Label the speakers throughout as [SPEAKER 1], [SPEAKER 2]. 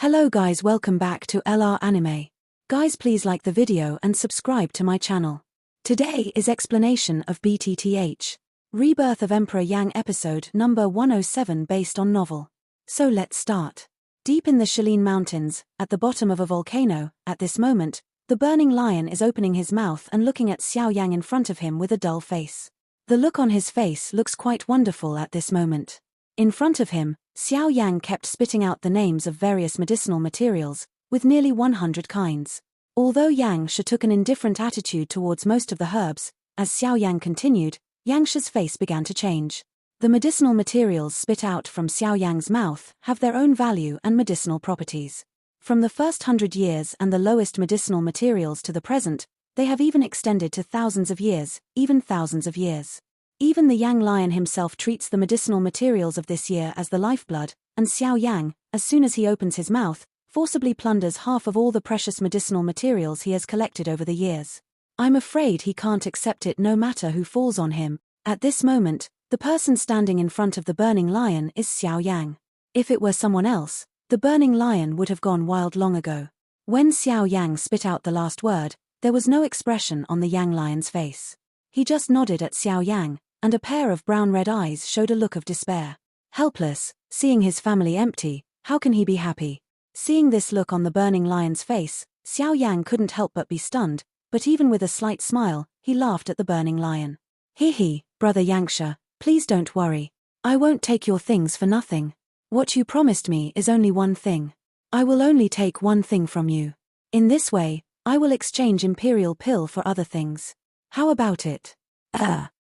[SPEAKER 1] Hello guys, welcome back to LR Anime. Guys, please like the video and subscribe to my channel. Today is explanation of BTTH Rebirth of Emperor Yang episode number 107 based on novel. So let's start. Deep in the Xiao Mountains, at the bottom of a volcano, at this moment, the burning lion is opening his mouth and looking at Xiao Yang in front of him with a dull face. The look on his face looks quite wonderful at this moment. In front of him, Xiao Yang kept spitting out the names of various medicinal materials, with nearly 100 kinds. Although Yang Shi took an indifferent attitude towards most of the herbs, as Xiao Yang continued, Yang Shi's face began to change. The medicinal materials spit out from Xiao Yang's mouth have their own value and medicinal properties. From the first 100 years and the lowest medicinal materials to the present, they have even extended to thousands of years, even thousands of years. Even the Yang lion himself treats the medicinal materials of this year as the lifeblood, and Xiao Yang, as soon as he opens his mouth, forcibly plunders half of all the precious medicinal materials he has collected over the years. I'm afraid he can't accept it no matter who falls on him. At this moment, the person standing in front of the burning lion is Xiao Yang. If it were someone else, the burning lion would have gone wild long ago. When Xiao Yang spit out the last word, there was no expression on the Yang lion's face. He just nodded at Xiao Yang, and a pair of brown-red eyes showed a look of despair. Helpless, seeing his family empty, how can he be happy? Seeing this look on the burning lion's face, Xiao Yang couldn't help but be stunned, but even with a slight smile, he laughed at the burning lion. Hee, brother Yang Shi, please don't worry. I won't take your things for nothing. What you promised me is only one thing. I will only take one thing from you. In this way, I will exchange Imperial Pill for other things. How about it?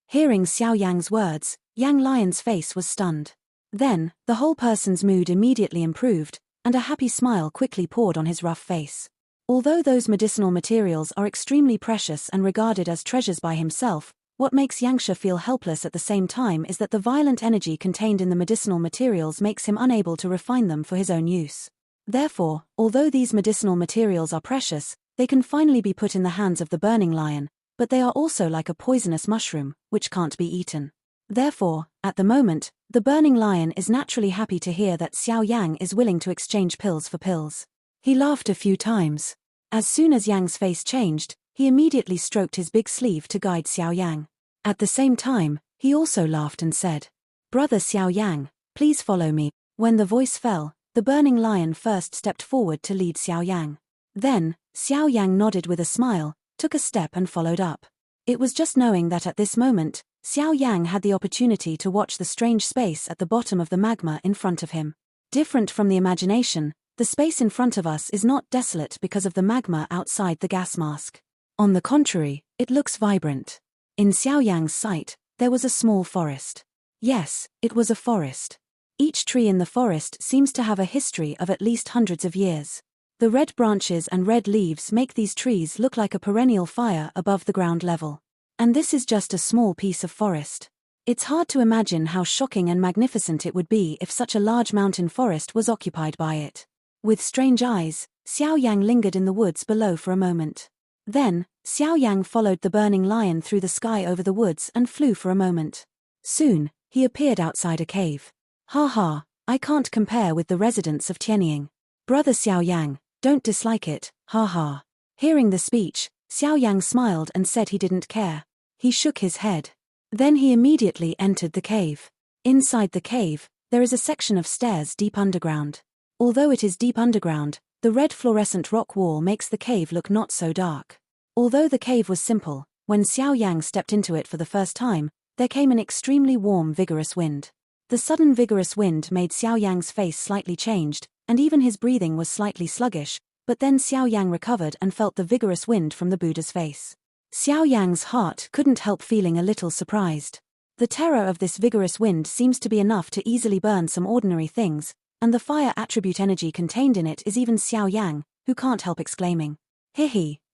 [SPEAKER 1] Hearing Xiao Yang's words, Yang Lion's face was stunned. Then, the whole person's mood immediately improved, and a happy smile quickly poured on his rough face. Although those medicinal materials are extremely precious and regarded as treasures by himself, what makes Yang Shi feel helpless at the same time is that the violent energy contained in the medicinal materials makes him unable to refine them for his own use. Therefore, although these medicinal materials are precious, they can finally be put in the hands of the burning lion, but they are also like a poisonous mushroom, which can't be eaten. Therefore, at the moment, the burning lion is naturally happy to hear that Xiao Yang is willing to exchange pills for pills. He laughed a few times. As soon as Yang's face changed, he immediately stroked his big sleeve to guide Xiao Yang. At the same time, he also laughed and said, "Brother Xiao Yang, please follow me." When the voice fell, the burning lion first stepped forward to lead Xiao Yang. Then, Xiao Yang nodded with a smile, took a step and followed up. It was just knowing that at this moment, Xiao Yang had the opportunity to watch the strange space at the bottom of the magma in front of him. Different from the imagination, the space in front of us is not desolate because of the magma outside the gas mask. On the contrary, it looks vibrant. In Xiao Yang's sight, there was a small forest. Yes, it was a forest. Each tree in the forest seems to have a history of at least hundreds of years. The red branches and red leaves make these trees look like a perennial fire above the ground level. And this is just a small piece of forest. It's hard to imagine how shocking and magnificent it would be if such a large mountain forest was occupied by it. With strange eyes, Xiao Yang lingered in the woods below for a moment. Then, Xiao Yang followed the burning lion through the sky over the woods and flew for a moment. Soon, he appeared outside a cave. I can't compare with the residents of Tianying. Brother Xiao Yang, don't dislike it, Hearing the speech, Xiao Yang smiled and said he didn't care. He shook his head. Then he immediately entered the cave. Inside the cave, there is a section of stairs deep underground. Although it is deep underground, the red fluorescent rock wall makes the cave look not so dark. Although the cave was simple, when Xiao Yang stepped into it for the first time, there came an extremely warm, vigorous wind. The sudden vigorous wind made Xiao Yang's face slightly changed, and even his breathing was slightly sluggish, but then Xiao Yang recovered and felt the vigorous wind from the Buddha's face. Xiao Yang's heart couldn't help feeling a little surprised. The terror of this vigorous wind seems to be enough to easily burn some ordinary things, and the fire attribute energy contained in it is even Xiao Yang, who can't help exclaiming,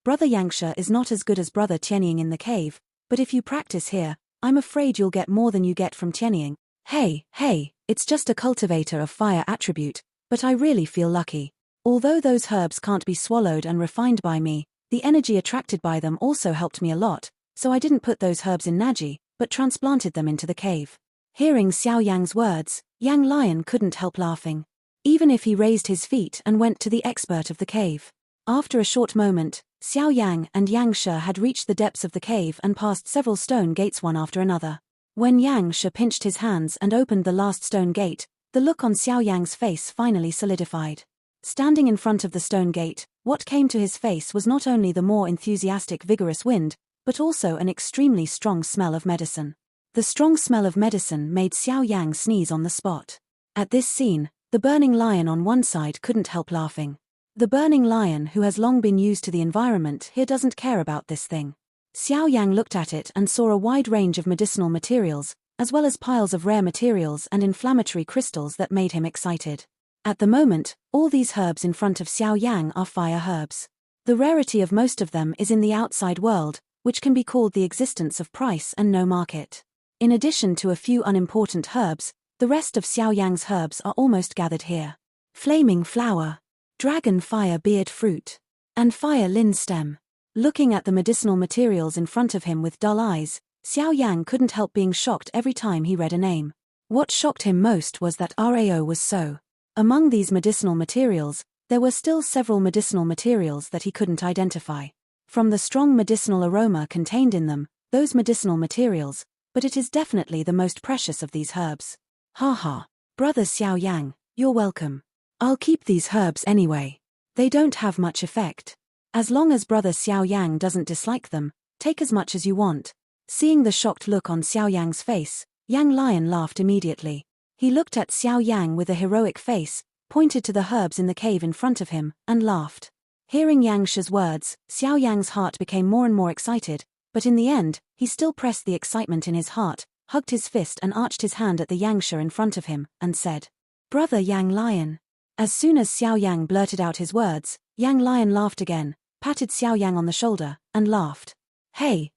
[SPEAKER 1] brother Yang Shi is not as good as brother Tianying in the cave, but if you practice here, I'm afraid you'll get more than you get from Tianying. Hey, it's just a cultivator of fire attribute, but I really feel lucky. Although those herbs can't be swallowed and refined by me, the energy attracted by them also helped me a lot, so I didn't put those herbs in Naji, but transplanted them into the cave. Hearing Xiao Yang's words, Yang Lion couldn't help laughing. even if he raised his feet and went to the expert of the cave. After a short moment, Xiao Yang and Yang Shi had reached the depths of the cave and passed several stone gates one after another. When Yang Shi pinched his hands and opened the last stone gate, the look on Xiao Yang's face finally solidified. Standing in front of the stone gate, what came to his face was not only the more enthusiastic vigorous wind, but also an extremely strong smell of medicine. The strong smell of medicine made Xiao Yang sneeze on the spot. At this scene, the burning lion on one side couldn't help laughing. The burning lion, who has long been used to the environment here, doesn't care about this thing. Xiao Yang looked at it and saw a wide range of medicinal materials, as well as piles of rare materials and inflammatory crystals that made him excited. At the moment, all these herbs in front of Xiao Yang are fire herbs. The rarity of most of them is in the outside world, which can be called the existence of price and no market. In addition to a few unimportant herbs, the rest of Xiao Yang's herbs are almost gathered here. Flaming flower, dragon fire beard fruit, and fire lin stem. Looking at the medicinal materials in front of him with dull eyes, Xiao Yang couldn't help being shocked every time he read a name. What shocked him most was that Rao was so. Among these medicinal materials, there were still several medicinal materials that he couldn't identify. From the strong medicinal aroma contained in them, those medicinal materials, but it is definitely the most precious of these herbs. Ha, brother Xiao Yang, you're welcome. I'll keep these herbs anyway. They don't have much effect. As long as brother Xiao Yang doesn't dislike them, take as much as you want. Seeing the shocked look on Xiao Yang's face, Yang Lion laughed immediately. He looked at Xiao Yang with a heroic face, pointed to the herbs in the cave in front of him, and laughed. Hearing Yang Shi's words, Xiao Yang's heart became more and more excited, but in the end, he still pressed the excitement in his heart, hugged his fist and arched his hand at the Yang Shi in front of him, and said, "Brother Yang Lion." As soon as Xiao Yang blurted out his words, Yang Lion laughed again, patted Xiao Yang on the shoulder, and laughed. Hey,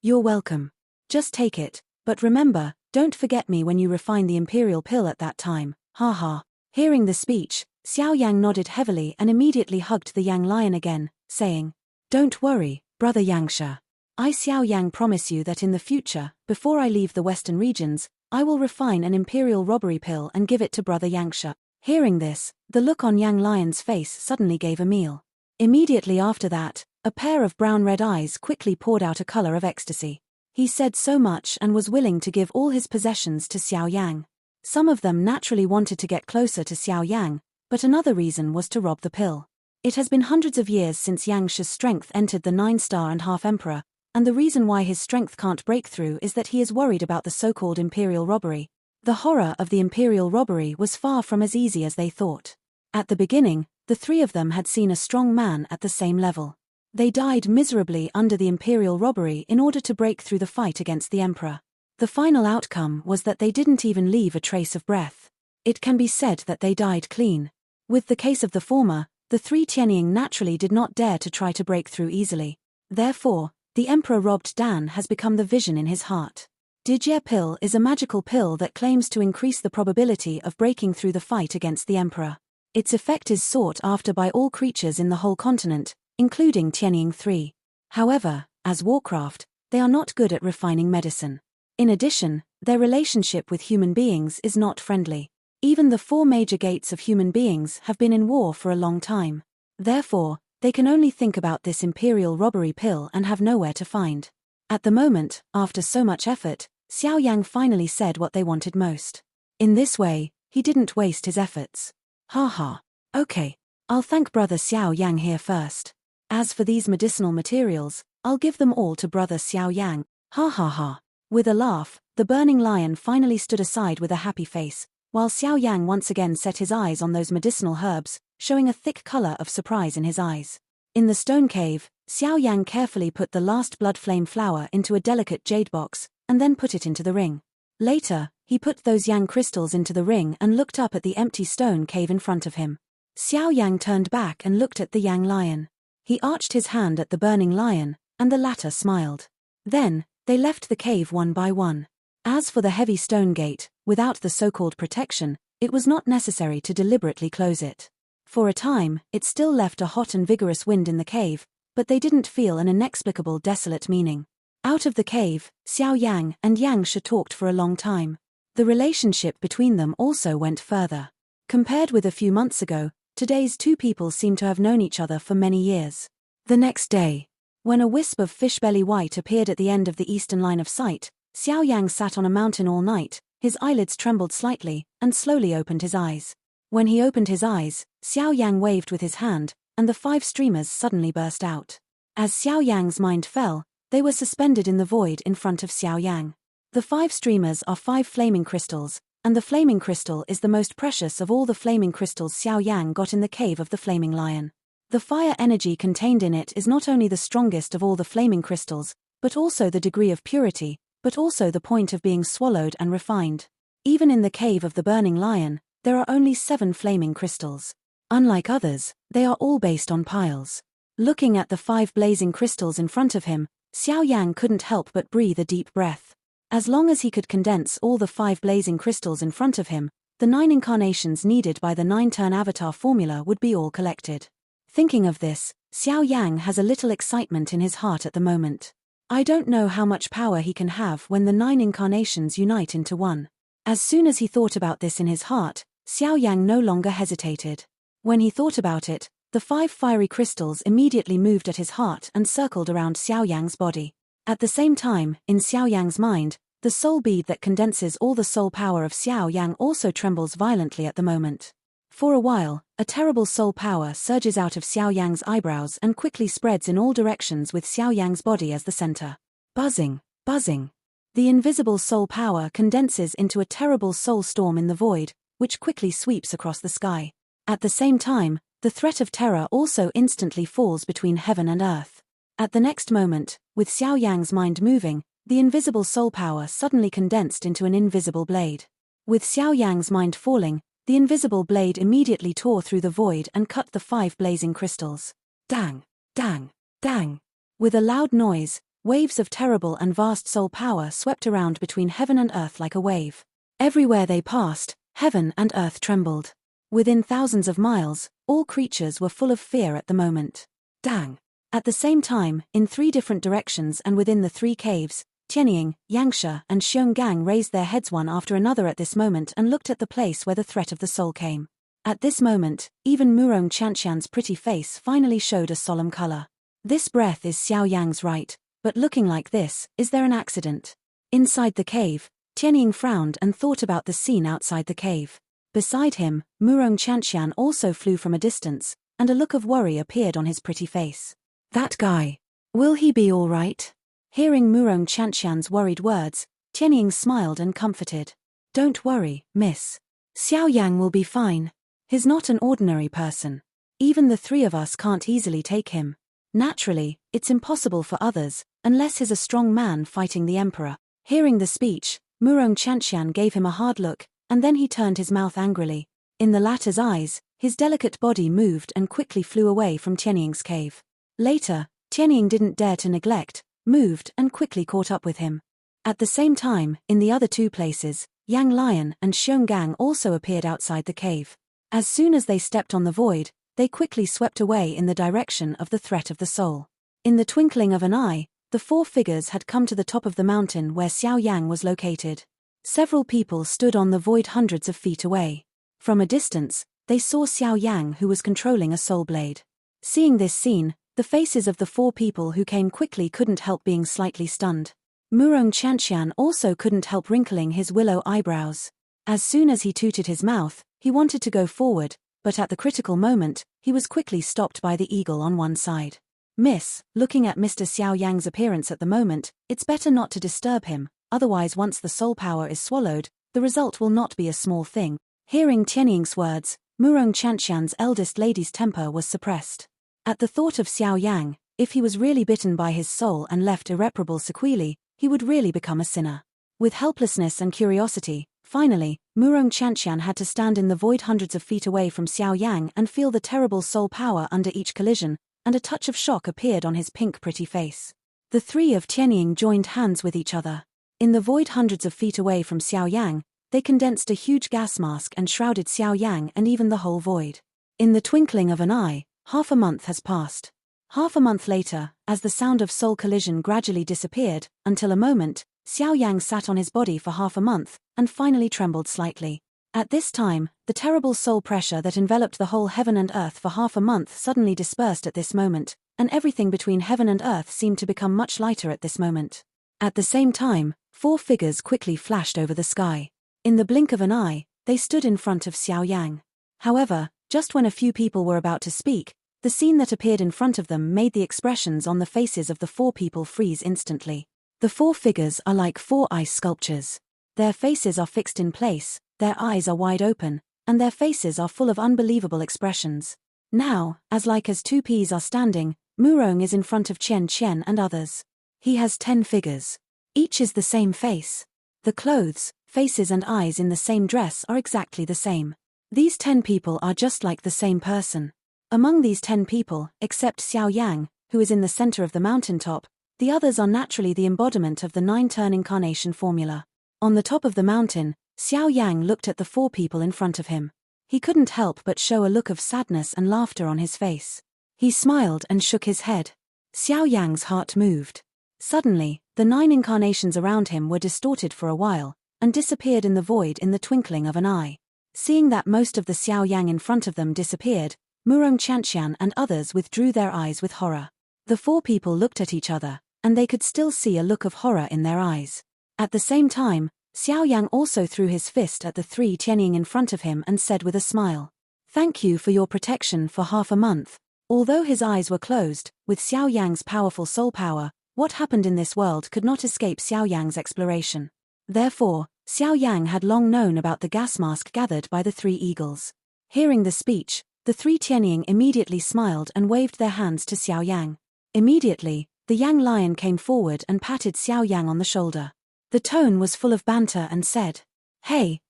[SPEAKER 1] you're welcome. Just take it, but remember, don't forget me when you refine the imperial pill at that time, ha. Hearing the speech, Xiao Yang nodded heavily and immediately hugged the Yang Lion again, saying, "Don't worry, brother Yang Shi. I Xiao Yang promise you that in the future, before I leave the western regions, I will refine an imperial robbery pill and give it to brother Yang Shi." Hearing this, the look on Yang Lion's face suddenly gave a meal. Immediately after that, a pair of brown-red eyes quickly poured out a color of ecstasy. He said so much and was willing to give all his possessions to Xiao Yang. Some of them naturally wanted to get closer to Xiao Yang, but another reason was to rob the pill. It has been hundreds of years since Yang Shi's strength entered the 9-star and half emperor, and the reason why his strength can't break through is that he is worried about the so-called imperial robbery. The horror of the imperial robbery was far from as easy as they thought. At the beginning, the three of them had seen a strong man at the same level. They died miserably under the imperial robbery in order to break through the fight against the emperor. The final outcome was that they didn't even leave a trace of breath. It can be said that they died clean. With the case of the former, the three Tianying naturally did not dare to try to break through easily. Therefore, the emperor robbed Dan has become the vision in his heart. Dijie pill is a magical pill that claims to increase the probability of breaking through the fight against the emperor. Its effect is sought after by all creatures in the whole continent, including Tianying 3. However, as Warcraft, they are not good at refining medicine. In addition, their relationship with human beings is not friendly. Even the 4 major gates of human beings have been in war for a long time. Therefore, they can only think about this imperial robbery pill and have nowhere to find. At the moment, after so much effort, Xiao Yang finally said what they wanted most. In this way, he didn't waste his efforts. Ha. Okay, I'll thank brother Xiao Yang here first. As for these medicinal materials, I'll give them all to brother Xiao Yang. Ha. With a laugh, the burning lion finally stood aside with a happy face, while Xiao Yang once again set his eyes on those medicinal herbs, showing a thick color of surprise in his eyes. In the stone cave, Xiao Yang carefully put the last blood flame flower into a delicate jade box, and then put it into the ring. Later, he put those Yang crystals into the ring and looked up at the empty stone cave in front of him. Xiao Yang turned back and looked at the Yang lion. He arched his hand at the burning lion, and the latter smiled. Then, they left the cave one by one. As for the heavy stone gate, without the so-called protection, it was not necessary to deliberately close it. For a time, it still left a hot and vigorous wind in the cave, but they didn't feel an inexplicable desolate meaning. Out of the cave, Xiao Yang and Yang Shi talked for a long time. The relationship between them also went further. Compared with a few months ago, today's two people seem to have known each other for many years. The next day, when a wisp of fish-belly white appeared at the end of the eastern line of sight, Xiao Yang sat on a mountain all night, his eyelids trembled slightly, and slowly opened his eyes. When he opened his eyes, Xiao Yang waved with his hand, and the 5 streamers suddenly burst out. As Xiao Yang's mind fell, they were suspended in the void in front of Xiao Yang. The 5 streamers are 5 flaming crystals, and the flaming crystal is the most precious of all the flaming crystals Xiao Yang got in the cave of the flaming lion. The fire energy contained in it is not only the strongest of all the flaming crystals, but also the degree of purity, but also the point of being swallowed and refined. Even in the cave of the burning lion, there are only 7 flaming crystals. Unlike others, they are all based on piles. Looking at the 5 blazing crystals in front of him, Xiao Yang couldn't help but breathe a deep breath. As long as he could condense all the 5 blazing crystals in front of him, the 9 incarnations needed by the 9-turn avatar formula would be all collected. Thinking of this, Xiao Yang has a little excitement in his heart at the moment. I don't know how much power he can have when the 9 incarnations unite into one. As soon as he thought about this in his heart, Xiao Yang no longer hesitated. When he thought about it, the 5 fiery crystals immediately moved at his heart and circled around Xiao Yang's body. At the same time, in Xiao Yang's mind, the soul bead that condenses all the soul power of Xiao Yang also trembles violently at the moment. For a while, a terrible soul power surges out of Xiao Yang's eyebrows and quickly spreads in all directions with Xiao Yang's body as the center. Buzzing, buzzing. The invisible soul power condenses into a terrible soul storm in the void, which quickly sweeps across the sky. At the same time, the threat of terror also instantly falls between heaven and earth. At the next moment, with Xiao Yang's mind moving, the invisible soul power suddenly condensed into an invisible blade. With Xiao Yang's mind falling, the invisible blade immediately tore through the void and cut the 5 blazing crystals. Dang, dang, dang. With a loud noise, waves of terrible and vast soul power swept around between heaven and earth like a wave. Everywhere they passed, heaven and earth trembled. Within thousands of miles, all creatures were full of fear at the moment. Dang. At the same time, in 3 different directions and within the 3 caves, Tianying, Yangsha and Xionggang raised their heads one after another at this moment and looked at the place where the threat of the soul came. At this moment, even Murong Qianqian's pretty face finally showed a solemn color. This breath is Xiao Yang's right, but looking like this, is there an accident? Inside the cave, Tianying frowned and thought about the scene outside the cave. Beside him, Murong Qianqian also flew from a distance, and a look of worry appeared on his pretty face. That guy. Will he be all right? Hearing Murong Qianqian's worried words, Tianying smiled and comforted. Don't worry, miss. Xiao Yang will be fine. He's not an ordinary person. Even the 3 of us can't easily take him. Naturally, it's impossible for others, unless he's a strong man fighting the emperor. Hearing the speech, Murong Qianqian gave him a hard look, and then he turned his mouth angrily. In the latter's eyes, his delicate body moved and quickly flew away from Tianying's cave. Later, Tianying didn't dare to neglect, moved and quickly caught up with him. At the same time, in the other 2 places, Yang Lion and Xionggang also appeared outside the cave. As soon as they stepped on the void, they quickly swept away in the direction of the threat of the soul. In the twinkling of an eye, the 4 figures had come to the top of the mountain where Xiao Yang was located. Several people stood on the void hundreds of feet away. From a distance, they saw Xiao Yang who was controlling a soul blade. Seeing this scene, the faces of the 4 people who came quickly couldn't help being slightly stunned. Murong Qianqian also couldn't help wrinkling his willow eyebrows. As soon as he tooted his mouth, he wanted to go forward, but at the critical moment, he was quickly stopped by the eagle on one side. Miss, looking at Mr. Xiao Yang's appearance at the moment, it's better not to disturb him, otherwise once the soul power is swallowed, the result will not be a small thing. Hearing Tianying's words, Murong Qianqian's eldest lady's temper was suppressed. At the thought of Xiao Yang, if he was really bitten by his soul and left irreparable sequelae, he would really become a sinner. With helplessness and curiosity, finally, Murong Qianqian had to stand in the void hundreds of feet away from Xiao Yang and feel the terrible soul power under each collision, and a touch of shock appeared on his pink pretty face. The 3 of Tianying joined hands with each other. In the void hundreds of feet away from Xiao Yang, they condensed a huge gas mask and shrouded Xiao Yang and even the whole void. In the twinkling of an eye, half a month has passed. Half a month later, as the sound of soul collision gradually disappeared, until a moment, Xiao Yang sat on his body for half a month, and finally trembled slightly. At this time, the terrible soul pressure that enveloped the whole heaven and earth for half a month suddenly dispersed at this moment, and everything between heaven and earth seemed to become much lighter at this moment. At the same time, 4 figures quickly flashed over the sky. In the blink of an eye, they stood in front of Xiao Yan. However, just when a few people were about to speak, the scene that appeared in front of them made the expressions on the faces of the 4 people freeze instantly. The 4 figures are like 4 ice sculptures. Their faces are fixed in place, their eyes are wide open, and their faces are full of unbelievable expressions. Now, as like as 2 peas are standing, Murong is in front of Chen Chen and others. He has 10 figures. Each is the same face. The clothes, faces and eyes in the same dress are exactly the same. These 10 people are just like the same person. Among these 10 people, except Xiao Yang, who is in the center of the mountaintop, the others are naturally the embodiment of the 9-turn incarnation formula. On the top of the mountain, Xiao Yang looked at the 4 people in front of him. He couldn't help but show a look of sadness and laughter on his face. He smiled and shook his head. Xiao Yang's heart moved. Suddenly, the 9 incarnations around him were distorted for a while, and disappeared in the void in the twinkling of an eye. Seeing that most of the Xiao Yang in front of them disappeared, Murong Chanxian and others withdrew their eyes with horror. The 4 people looked at each other, and they could still see a look of horror in their eyes. At the same time, Xiao Yang also threw his fist at the 3 Tianying in front of him and said with a smile, "Thank you for your protection for half a month." Although his eyes were closed, with Xiao Yang's powerful soul power, what happened in this world could not escape Xiao Yang's exploration. Therefore, Xiao Yang had long known about the gas mask gathered by the 3 eagles. Hearing the speech, the 3 Tianying immediately smiled and waved their hands to Xiao Yang. Immediately, the Yang lion came forward and patted Xiao Yang on the shoulder. The tone was full of banter and said, "Hey,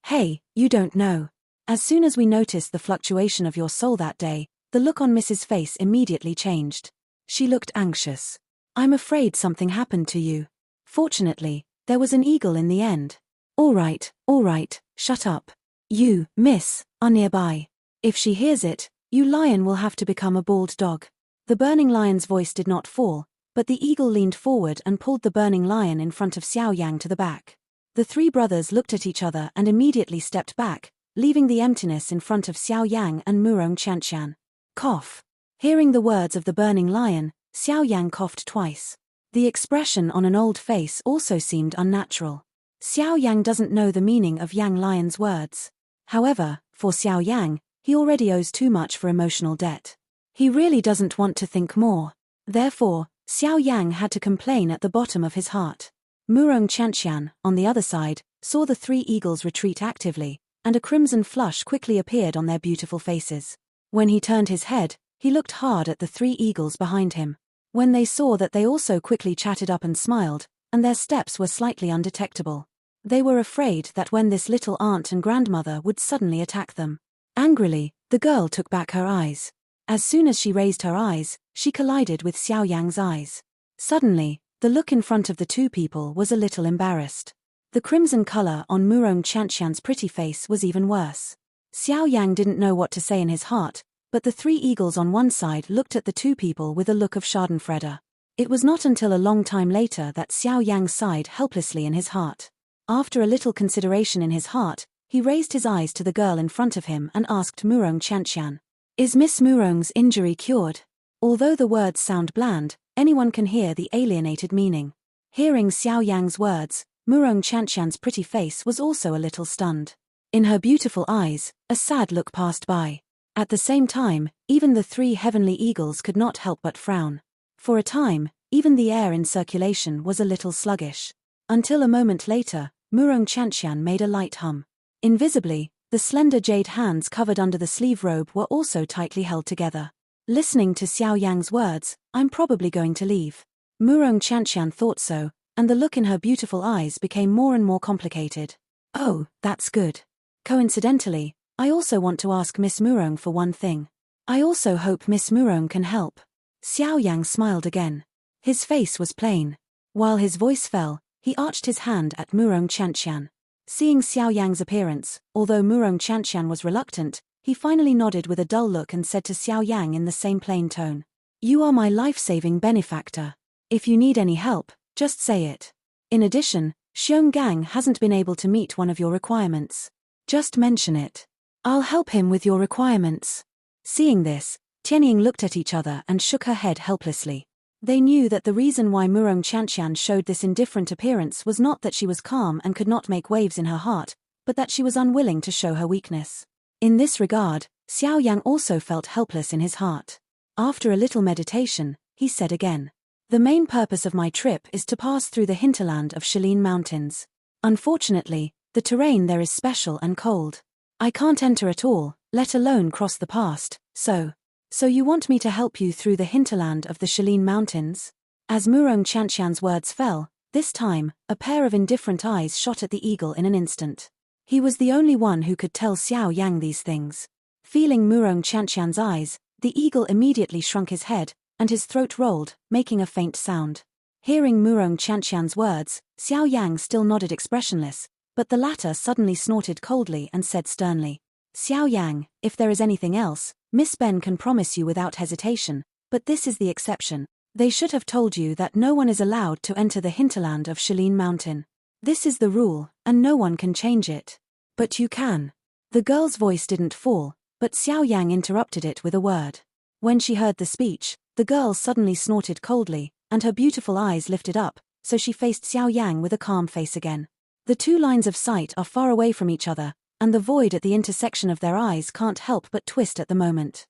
[SPEAKER 1] you don't know. As soon as we noticed the fluctuation of your soul that day, the look on Mrs. face immediately changed. She looked anxious. I'm afraid something happened to you. Fortunately, there was an eagle in the end." All right, shut up. You, miss, are nearby. If she hears it, you lion will have to become a bald dog. The burning lion's voice did not fall, but the eagle leaned forward and pulled the burning lion in front of Xiao Yang to the back. The 3 brothers looked at each other and immediately stepped back, leaving the emptiness in front of Xiao Yang and Murong Chanxian. Cough. Hearing the words of the burning lion, Xiao Yang coughed twice. The expression on an old face also seemed unnatural. Xiao Yang doesn't know the meaning of Yang lion's words. However, for Xiao Yang, he already owes too much for emotional debt. He really doesn't want to think more. Therefore, Xiao Yang had to complain at the bottom of his heart. Murong Chanxian, on the other side, saw the 3 eagles retreat actively, and a crimson flush quickly appeared on their beautiful faces. When he turned his head, he looked hard at the 3 eagles behind him. When they saw that, they also quickly chatted up and smiled, and their steps were slightly undetectable. They were afraid that when this little aunt and grandmother would suddenly attack them. Angrily, the girl took back her eyes. As soon as she raised her eyes, she collided with Xiao Yang's eyes. Suddenly, the look in front of the 2 people was a little embarrassed. The crimson color on Murong Chanxian's pretty face was even worse. Xiao Yang didn't know what to say in his heart, but the 3 eagles on one side looked at the 2 people with a look of schadenfreude. It was not until a long time later that Xiao Yang sighed helplessly in his heart. After a little consideration in his heart, he raised his eyes to the girl in front of him and asked Murong Chanxian, "Is Miss Murong's injury cured?" Although the words sound bland, anyone can hear the alienated meaning. Hearing Xiao Yang's words, Murong Chanxian's pretty face was also a little stunned. In her beautiful eyes, a sad look passed by. At the same time, even the 3 heavenly eagles could not help but frown. For a time, even the air in circulation was a little sluggish. Until a moment later, Murong Chanxian made a light hum. Invisibly, the slender jade hands covered under the sleeve robe were also tightly held together. Listening to Xiao Yang's words, "I'm probably going to leave." Murong Chanxian thought so, and the look in her beautiful eyes became more and more complicated. "Oh, that's good. Coincidentally, I also want to ask Miss Murong for one thing. I also hope Miss Murong can help." Xiao Yang smiled again. His face was plain. While his voice fell, he arched his hand at Murong Chanxian. Seeing Xiao Yang's appearance, although Murong Chanxian was reluctant, he finally nodded with a dull look and said to Xiao Yang in the same plain tone, "You are my life-saving benefactor. If you need any help, just say it. In addition, Xiong Gang hasn't been able to meet one of your requirements. Just mention it. I'll help him with your requirements. Seeing this, Tianying looked at each other and shook her head helplessly. They knew that the reason why Murong Qianqian showed this indifferent appearance was not that she was calm and could not make waves in her heart, but that she was unwilling to show her weakness. In this regard, Xiao Yang also felt helpless in his heart. After a little meditation, he said again, "The main purpose of my trip is to pass through the hinterland of Shaolin Mountains. Unfortunately, the terrain there is special and cold. I can't enter at all, let alone cross the past, so you want me to help you through the hinterland of the Shaolin Mountains?" As Murong Qianqian's words fell, this time, a pair of indifferent eyes shot at the eagle in an instant. He was the only one who could tell Xiao Yang these things. Feeling Murong Qianqian's eyes, the eagle immediately shrunk his head, and his throat rolled, making a faint sound. Hearing Murong Qianqian's words, Xiao Yang still nodded expressionless, but the latter suddenly snorted coldly and said sternly, "Xiao Yang, if there is anything else, Miss Ben can promise you without hesitation, but this is the exception. They should have told you that no one is allowed to enter the hinterland of Shaolin Mountain. This is the rule, and no one can change it. But you can." The girl's voice didn't fall, but Xiao Yang interrupted it with a word. When she heard the speech, the girl suddenly snorted coldly, and her beautiful eyes lifted up, so she faced Xiao Yang with a calm face again. The two lines of sight are far away from each other, and the void at the intersection of their eyes can't help but twist at the moment.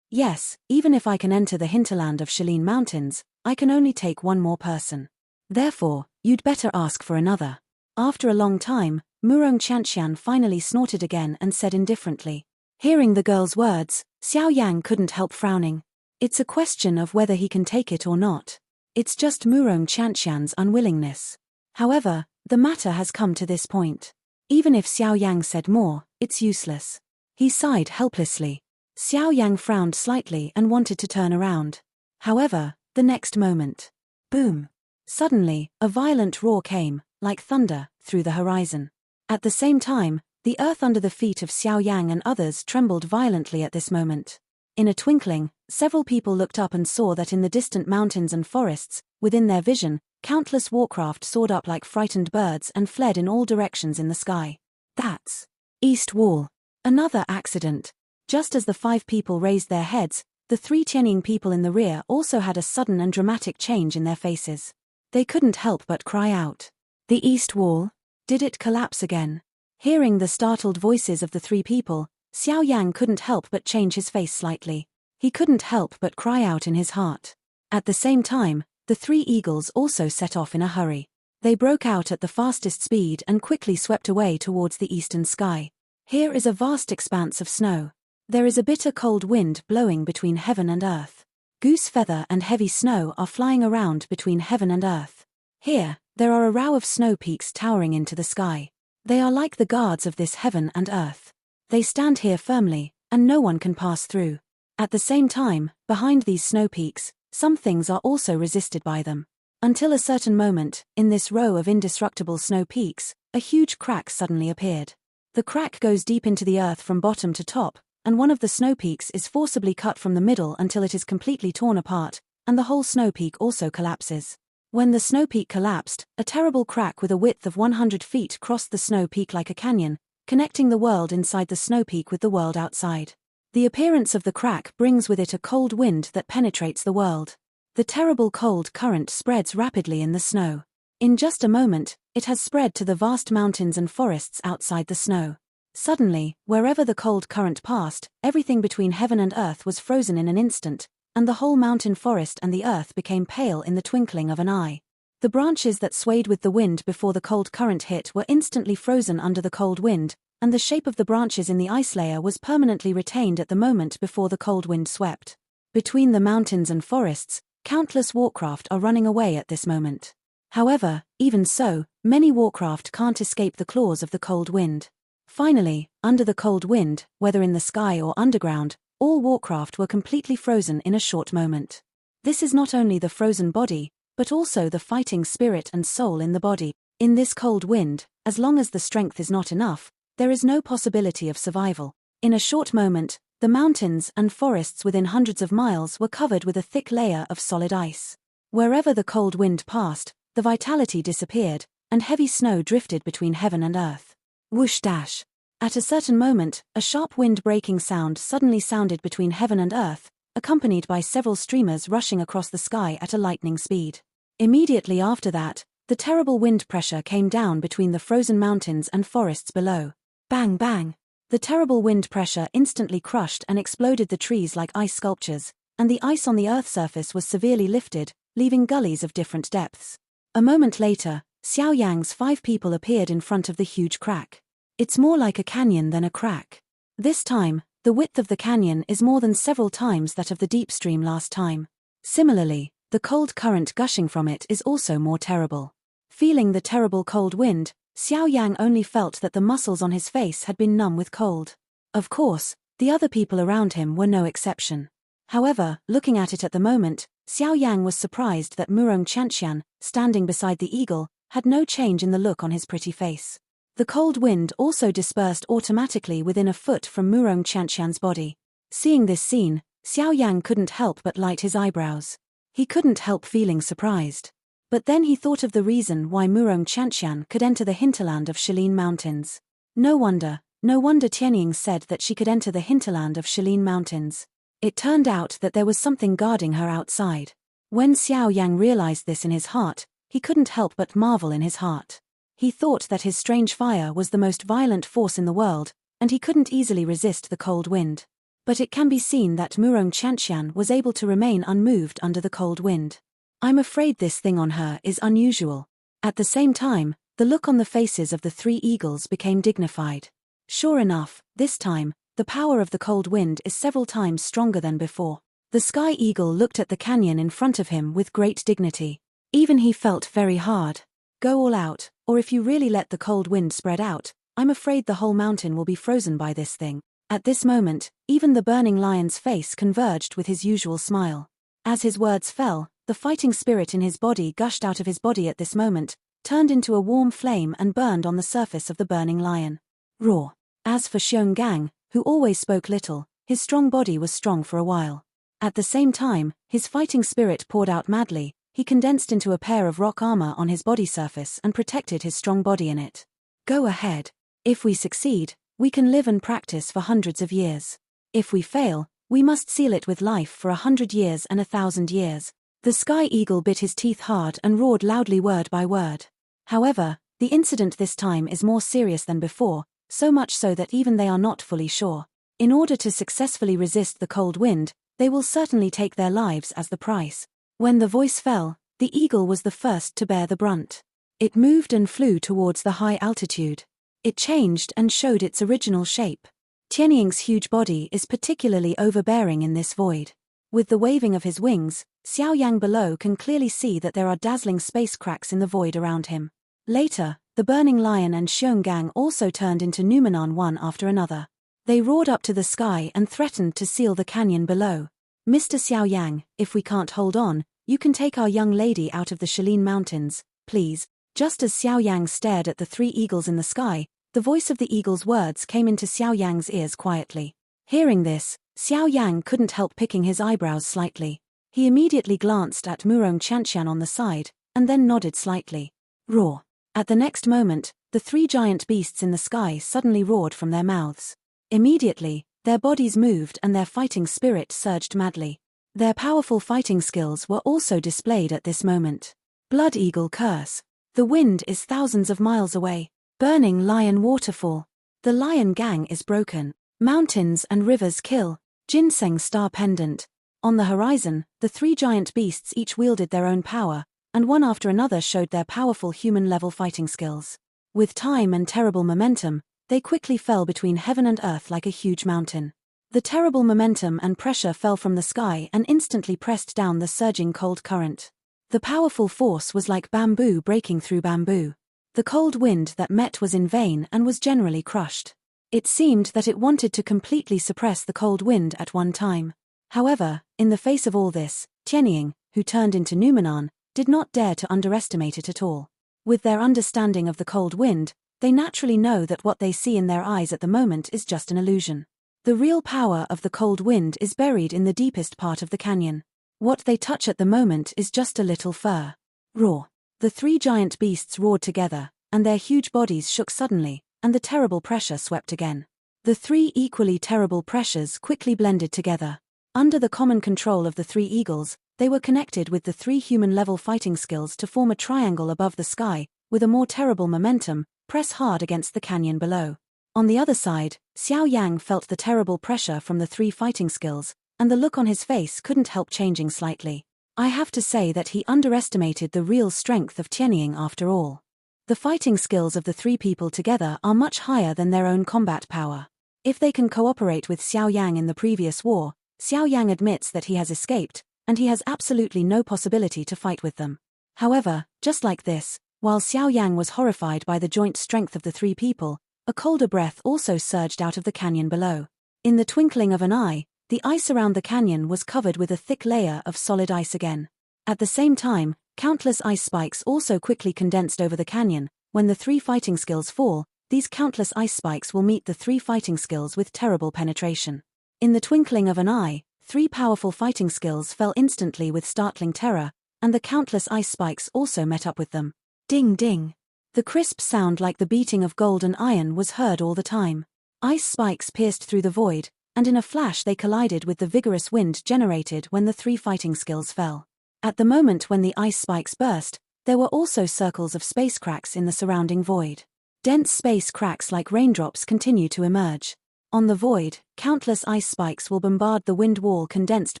[SPEAKER 1] Yes, even if I can enter the hinterland of Shaolin Mountains, I can only take one more person. Therefore, you'd better ask for another." After a long time, Murong Qianqian finally snorted again and said indifferently. Hearing the girl's words, Xiao Yang couldn't help frowning. It's a question of whether he can take it or not. It's just Murong Qianqian's unwillingness. However, the matter has come to this point. Even if Xiao Yang said more, it's useless. He sighed helplessly. Xiao Yang frowned slightly and wanted to turn around. However, the next moment, boom! Suddenly, a violent roar came, like thunder, through the horizon. At the same time, the earth under the feet of Xiao Yang and others trembled violently at this moment. In a twinkling, several people looked up and saw that in the distant mountains and forests, within their vision, countless warcraft soared up like frightened birds and fled in all directions in the sky. That's East Wall. Another accident. Just as the 5 people raised their heads, the 3 Tianying people in the rear also had a sudden and dramatic change in their faces. They couldn't help but cry out. The East Wall? Did it collapse again? Hearing the startled voices of the 3 people, Xiao Yang couldn't help but change his face slightly. He couldn't help but cry out in his heart. At the same time, the 3 eagles also set off in a hurry. They broke out at the fastest speed and quickly swept away towards the eastern sky. Here is a vast expanse of snow. There is a bitter cold wind blowing between heaven and earth. Goose feather and heavy snow are flying around between heaven and earth. Here, there are a row of snow peaks towering into the sky. They are like the guards of this heaven and earth. They stand here firmly, and no one can pass through. At the same time, behind these snow peaks, some things are also resisted by them. Until a certain moment, in this row of indestructible snow peaks, a huge crack suddenly appeared. The crack goes deep into the earth from bottom to top, and one of the snow peaks is forcibly cut from the middle until it is completely torn apart, and the whole snow peak also collapses. When the snow peak collapsed, a terrible crack with a width of 100 feet crossed the snow peak like a canyon, connecting the world inside the snow peak with the world outside. The appearance of the crack brings with it a cold wind that penetrates the world. The terrible cold current spreads rapidly in the snow. In just a moment, it has spread to the vast mountains and forests outside the snow. Suddenly, wherever the cold current passed, everything between heaven and earth was frozen in an instant, and the whole mountain forest and the earth became pale in the twinkling of an eye. The branches that swayed with the wind before the cold current hit were instantly frozen under the cold wind, and the shape of the branches in the ice layer was permanently retained at the moment before the cold wind swept. Between the mountains and forests, countless warcraft are running away at this moment. However, even so, many warcraft can't escape the claws of the cold wind. Finally, under the cold wind, whether in the sky or underground, all warcraft were completely frozen in a short moment. This is not only the frozen body, but also the fighting spirit and soul in the body. In this cold wind, as long as the strength is not enough, there is no possibility of survival. In a short moment, the mountains and forests within hundreds of miles were covered with a thick layer of solid ice. Wherever the cold wind passed, the vitality disappeared, and heavy snow drifted between heaven and earth. Whoosh dash. At a certain moment, a sharp wind-breaking sound suddenly sounded between heaven and earth, accompanied by several streamers rushing across the sky at a lightning speed. Immediately after that, the terrible wind pressure came down between the frozen mountains and forests below. Bang bang! The terrible wind pressure instantly crushed and exploded the trees like ice sculptures, and the ice on the Earth's surface was severely lifted, leaving gullies of different depths. A moment later, Xiao Yan's 5 people appeared in front of the huge crack. It's more like a canyon than a crack. This time, the width of the canyon is more than several times that of the deep stream last time. Similarly, the cold current gushing from it is also more terrible. Feeling the terrible cold wind, Xiao Yan only felt that the muscles on his face had been numb with cold. Of course, the other people around him were no exception. However, looking at it at the moment, Xiao Yan was surprised that Murong Chanxian, standing beside the eagle, had no change in the look on his pretty face. The cold wind also dispersed automatically within a foot from Murong Chanxian's body. Seeing this scene, Xiao Yan couldn't help but light his eyebrows. He couldn't help feeling surprised. But then he thought of the reason why Murong Chanxian could enter the hinterland of Shilin Mountains. No wonder Tianying said that she could enter the hinterland of Shilin Mountains. It turned out that there was something guarding her outside. When Xiao Yang realized this in his heart, he couldn't help but marvel in his heart. He thought that his strange fire was the most violent force in the world, and he couldn't easily resist the cold wind. But it can be seen that Murong Chanxian was able to remain unmoved under the cold wind. I'm afraid this thing on her is unusual. At the same time, the look on the faces of the 3 eagles became dignified. Sure enough, this time, the power of the cold wind is several times stronger than before. The sky eagle looked at the canyon in front of him with great dignity. Even he felt very hard. Go all out, or if you really let the cold wind spread out, I'm afraid the whole mountain will be frozen by this thing. At this moment, even the burning lion's face converged with his usual smile. As his words fell, the fighting spirit in his body gushed out of his body at this moment, turned into a warm flame and burned on the surface of the burning lion. Roar. As for Xionggang, who always spoke little, his strong body was strong for a while. At the same time, his fighting spirit poured out madly. He condensed into a pair of rock armor on his body surface and protected his strong body in it. Go ahead. If we succeed, we can live and practice for hundreds of years. If we fail, we must seal it with life for 100 years and 1,000 years. The sky eagle bit his teeth hard and roared loudly word by word. However, the incident this time is more serious than before, so much so that even they are not fully sure. In order to successfully resist the cold wind, they will certainly take their lives as the price. When the voice fell, the eagle was the first to bear the brunt. It moved and flew towards the high altitude. It changed and showed its original shape. Tianying's huge body is particularly overbearing in this void. With the waving of his wings, Xiao Yang below can clearly see that there are dazzling space cracks in the void around him. Later, the burning lion and Xionggang also turned into Numenon one after another. They roared up to the sky and threatened to seal the canyon below. Mr. Xiao Yang, if we can't hold on, you can take our young lady out of the Shilin Mountains, please. Just as Xiao Yang stared at the 3 eagles in the sky, the voice of the eagle's words came into Xiao Yang's ears quietly. Hearing this, Xiao Yang couldn't help picking his eyebrows slightly. He immediately glanced at Murong Chanxian on the side, and then nodded slightly. Roar. At the next moment, the 3 giant beasts in the sky suddenly roared from their mouths. Immediately, their bodies moved and their fighting spirit surged madly. Their powerful fighting skills were also displayed at this moment. Blood Eagle Curse. The wind is thousands of miles away. Burning Lion Waterfall. The Lion Gang is broken. Mountains and rivers kill. Ginseng Star Pendant. On the horizon, the 3 giant beasts each wielded their own power, and one after another showed their powerful human-level fighting skills. With time and terrible momentum, they quickly fell between heaven and earth like a huge mountain. The terrible momentum and pressure fell from the sky and instantly pressed down the surging cold current. The powerful force was like bamboo breaking through bamboo. The cold wind that met was in vain and was generally crushed. It seemed that it wanted to completely suppress the cold wind at one time. However, in the face of all this, Tianying, who turned into Numenon, did not dare to underestimate it at all. With their understanding of the cold wind, they naturally know that what they see in their eyes at the moment is just an illusion. The real power of the cold wind is buried in the deepest part of the canyon. What they touch at the moment is just a little fur. Roar. The 3 giant beasts roared together, and their huge bodies shook suddenly, and the terrible pressure swept again. The three equally terrible pressures quickly blended together. Under the common control of the three eagles, they were connected with the three human-level fighting skills to form a triangle above the sky, with a more terrible momentum, press hard against the canyon below. On the other side, Xiao Yan felt the terrible pressure from the three fighting skills, and the look on his face couldn't help changing slightly. I have to say that he underestimated the real strength of Tianying after all. The fighting skills of the three people together are much higher than their own combat power. If they can cooperate with Xiao Yang in the previous war, Xiao Yang admits that he has escaped, and he has absolutely no possibility to fight with them. However, just like this, while Xiao Yang was horrified by the joint strength of the three people, a colder breath also surged out of the canyon below. In the twinkling of an eye, the ice around the canyon was covered with a thick layer of solid ice again. At the same time, countless ice spikes also quickly condensed over the canyon. When the three fighting skills fall, these countless ice spikes will meet the three fighting skills with terrible penetration. In the twinkling of an eye, three powerful fighting skills fell instantly with startling terror, and the countless ice spikes also met up with them. Ding ding. The crisp sound like the beating of gold and iron was heard all the time. Ice spikes pierced through the void, and in a flash they collided with the vigorous wind generated when the three fighting skills fell. At the moment when the ice spikes burst, there were also circles of space cracks in the surrounding void. Dense space cracks like raindrops continue to emerge. On the void, countless ice spikes will bombard the wind wall condensed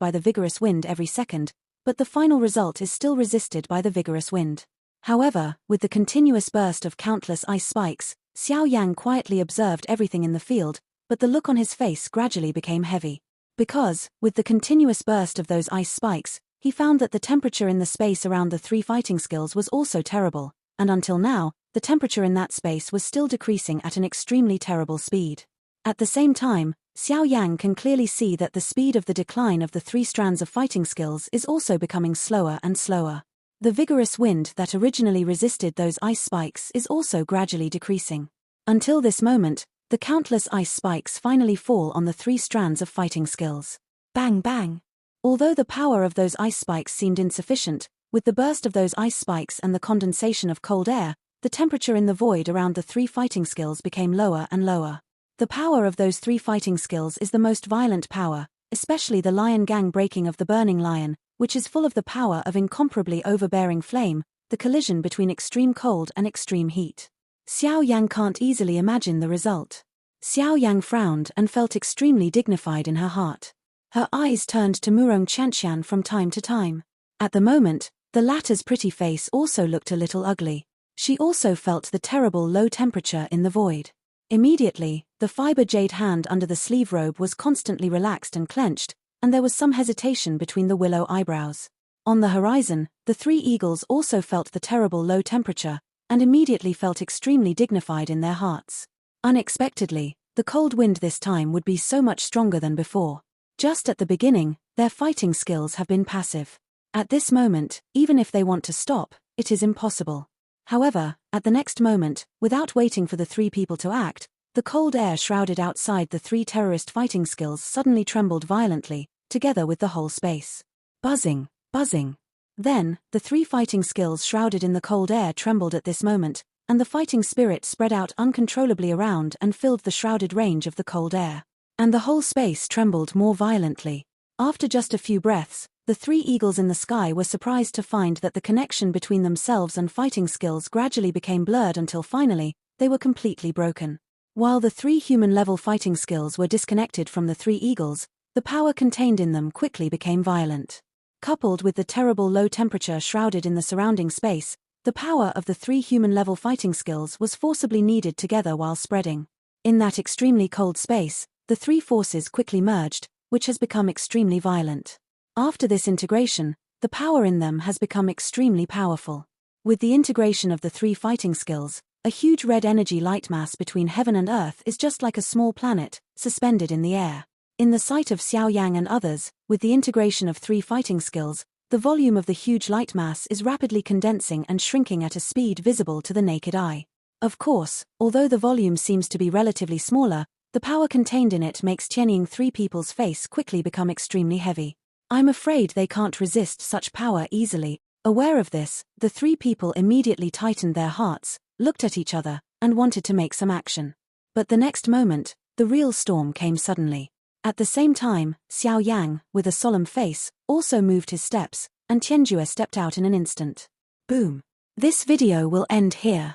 [SPEAKER 1] by the vigorous wind every second, but the final result is still resisted by the vigorous wind. However, with the continuous burst of countless ice spikes, Xiao Yang quietly observed everything in the field, but the look on his face gradually became heavy. Because, with the continuous burst of those ice spikes, he found that the temperature in the space around the three fighting skills was also terrible, and until now, the temperature in that space was still decreasing at an extremely terrible speed. At the same time, Xiao Yang can clearly see that the speed of the decline of the three strands of fighting skills is also becoming slower and slower. The vigorous wind that originally resisted those ice spikes is also gradually decreasing. Until this moment, the countless ice spikes finally fall on the three strands of fighting skills. Bang bang! Although the power of those ice spikes seemed insufficient, with the burst of those ice spikes and the condensation of cold air, the temperature in the void around the three fighting skills became lower and lower. The power of those three fighting skills is the most violent power, especially the lion gang breaking of the burning lion, which is full of the power of incomparably overbearing flame, the collision between extreme cold and extreme heat. Xiao Yang can't easily imagine the result. Xiao Yang frowned and felt extremely dignified in her heart. Her eyes turned to Murong Qianqian from time to time. At the moment, the latter's pretty face also looked a little ugly. She also felt the terrible low temperature in the void. Immediately, the fiber jade hand under the sleeve robe was constantly relaxed and clenched, and there was some hesitation between the willow eyebrows. On the horizon, the three eagles also felt the terrible low temperature, and immediately felt extremely dignified in their hearts. Unexpectedly, the cold wind this time would be so much stronger than before. Just at the beginning, their fighting skills have been passive. At this moment, even if they want to stop, it is impossible. However, at the next moment, without waiting for the three people to act, the cold air shrouded outside the three terrorist fighting skills suddenly trembled violently, together with the whole space. Buzzing, buzzing. Then, the three fighting skills shrouded in the cold air trembled at this moment, and the fighting spirit spread out uncontrollably around and filled the shrouded range of the cold air. And the whole space trembled more violently. After just a few breaths, the three eagles in the sky were surprised to find that the connection between themselves and fighting skills gradually became blurred until finally, they were completely broken. While the three human-level fighting skills were disconnected from the three eagles, the power contained in them quickly became violent. Coupled with the terrible low temperature shrouded in the surrounding space, the power of the three human-level fighting skills was forcibly kneaded together while spreading. In that extremely cold space, the three forces quickly merged, which has become extremely violent. After this integration, the power in them has become extremely powerful. With the integration of the three fighting skills, a huge red energy light mass between heaven and earth is just like a small planet, suspended in the air. In the sight of Xiao Yang and others, with the integration of three fighting skills, the volume of the huge light mass is rapidly condensing and shrinking at a speed visible to the naked eye. Of course, although the volume seems to be relatively smaller, the power contained in it makes Tianying three people's face quickly become extremely heavy. I'm afraid they can't resist such power easily. Aware of this, the three people immediately tightened their hearts, looked at each other, and wanted to make some action. But the next moment, the real storm came suddenly. At the same time, Xiao Yan, with a solemn face, also moved his steps, and Tianjue stepped out in an instant. Boom. This video will end here.